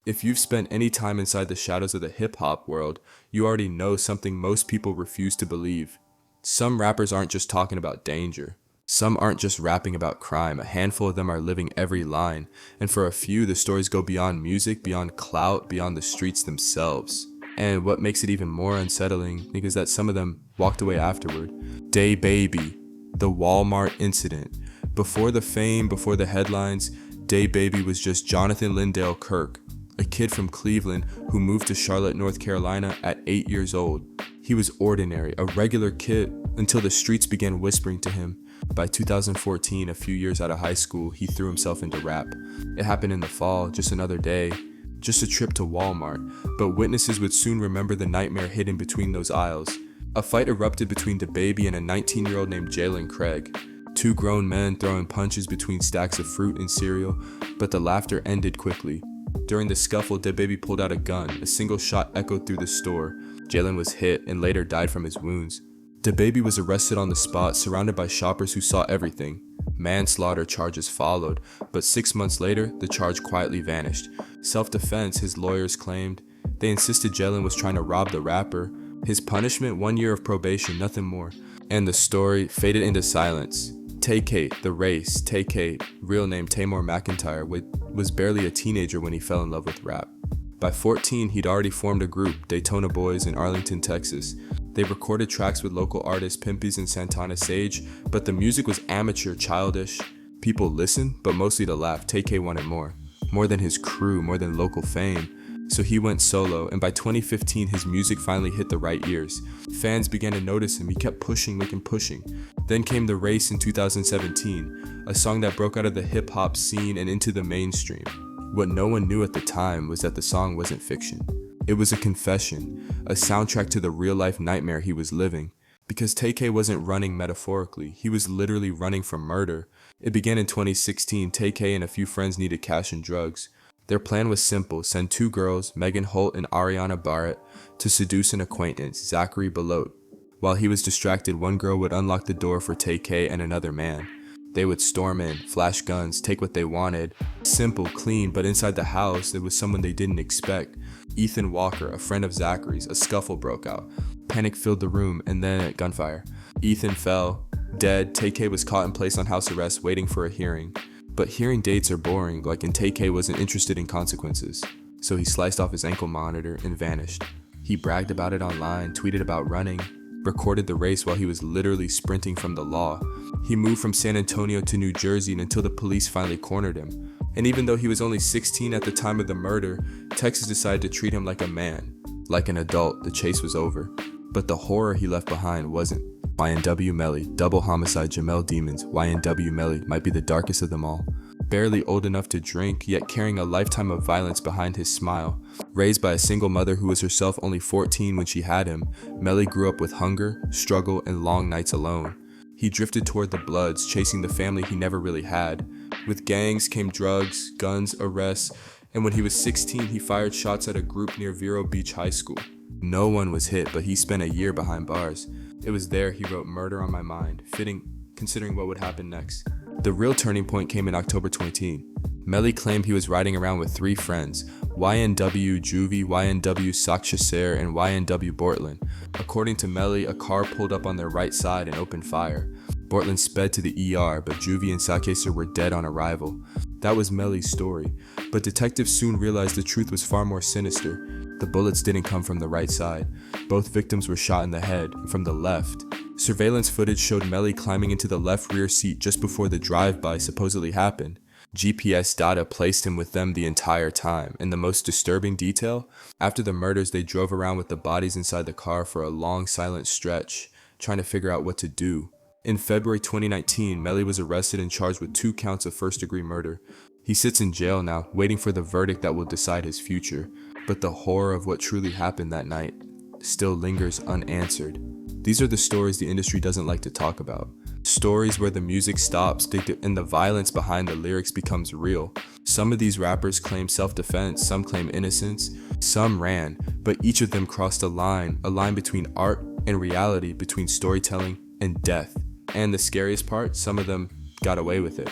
If you've spent any time inside the shadows of the hip-hop world, you already know something most people refuse to believe. Some rappers aren't just talking about danger. Some aren't just rapping about crime. A handful of them are living every line. And for a few, the stories go beyond music, beyond clout, beyond the streets themselves. And what makes it even more unsettling is that some of them walked away afterward. Day Baby, the Walmart incident. Before the fame, before the headlines, Day Baby was just Jonathan Lindale Kirk, a kid from Cleveland who moved to Charlotte, North Carolina at 8 years old. He was ordinary, a regular kid, until the streets began whispering to him. By 2014, a few years out of high school, he threw himself into rap. It happened in the fall, just another day, just a trip to Walmart, but witnesses would soon remember the nightmare hidden between those aisles. A fight erupted between DaBaby and a 19-year-old named Jalen Craig. Two grown men throwing punches between stacks of fruit and cereal, but the laughter ended quickly. During the scuffle, DaBaby pulled out a gun. A single shot echoed through the store. Jalen was hit and later died from his wounds. DaBaby was arrested on the spot, surrounded by shoppers who saw everything. Manslaughter charges followed, but 6 months later, the charge quietly vanished. Self-defense, his lawyers claimed. They insisted Jalen was trying to rob the rapper. His punishment, 1 year of probation, nothing more. And the story faded into silence. Tay-K, the race, Tay-K, real name Tamor McIntyre, was barely a teenager when he fell in love with rap. By 14, he'd already formed a group, Daytona Boys in Arlington, Texas. They recorded tracks with local artists Pimpies and Santana Sage, but the music was amateur, childish. People listened, but mostly to laugh. Tay-K wanted more. More than his crew, more than local fame. So he went solo, and by 2015, his music finally hit the right ears. Fans began to notice him. He kept pushing. Then came The Race in 2017, a song that broke out of the hip-hop scene and into the mainstream. What no one knew at the time was that the song wasn't fiction. It was a confession, a soundtrack to the real-life nightmare he was living. Because Tay-K wasn't running metaphorically, he was literally running from murder. It began in 2016. Tay-K and a few friends needed cash and drugs. Their plan was simple: send two girls, Megan Holt and Ariana Barrett, to seduce an acquaintance, Zachary Belote. While he was distracted, one girl would unlock the door for Tay-K and another man. They would storm in, flash guns, take what they wanted. Simple, clean, but inside the house, there was someone they didn't expect. Ethan Walker, a friend of Zachary's. A scuffle broke out. Panic filled the room, and then gunfire. Ethan fell, dead. Tay-K was caught and placed on house arrest, waiting for a hearing. But hearing dates are boring, and Tay-K wasn't interested in consequences. So he sliced off his ankle monitor and vanished. He bragged about it online, tweeted about running, recorded the race while he was literally sprinting from the law. He moved from San Antonio to New Jersey until the police finally cornered him. And even though he was only 16 at the time of the murder, Texas decided to treat him like a man. Like an adult, the chase was over. But the horror he left behind wasn't. YNW Melly, double homicide, Jamel Demons. YNW Melly might be the darkest of them all. Barely old enough to drink, yet carrying a lifetime of violence behind his smile. Raised by a single mother who was herself only 14 when she had him, Melly grew up with hunger, struggle, and long nights alone. He drifted toward the Bloods, chasing the family he never really had. With gangs came drugs, guns, arrests, and when he was 16, he fired shots at a group near Vero Beach High School. No one was hit, but he spent a year behind bars. It was there he wrote Murder on My Mind, fitting considering what would happen next. The real turning point came in October 2018. Melly claimed he was riding around with three friends, YNW Juvie, YNW Sakshasar, and YNW Bortland. According to Melly, a car pulled up on their right side and opened fire. Bortland sped to the ER, but Juvie and Sakshasar were dead on arrival. That was Melly's story, but detectives soon realized the truth was far more sinister. The bullets didn't come from the right side. Both victims were shot in the head, from the left. Surveillance footage showed Melly climbing into the left rear seat just before the drive-by supposedly happened. GPS data placed him with them the entire time, and the most disturbing detail? After the murders, they drove around with the bodies inside the car for a long silent stretch, trying to figure out what to do. In February 2019, Melly was arrested and charged with 2 counts of first-degree murder. He sits in jail now, waiting for the verdict that will decide his future. But the horror of what truly happened that night still lingers unanswered. These are the stories the industry doesn't like to talk about. Stories where the music stops and the violence behind the lyrics becomes real. Some of these rappers claim self-defense, some claim innocence, some ran, but each of them crossed a line between art and reality, between storytelling and death. And the scariest part, some of them got away with it.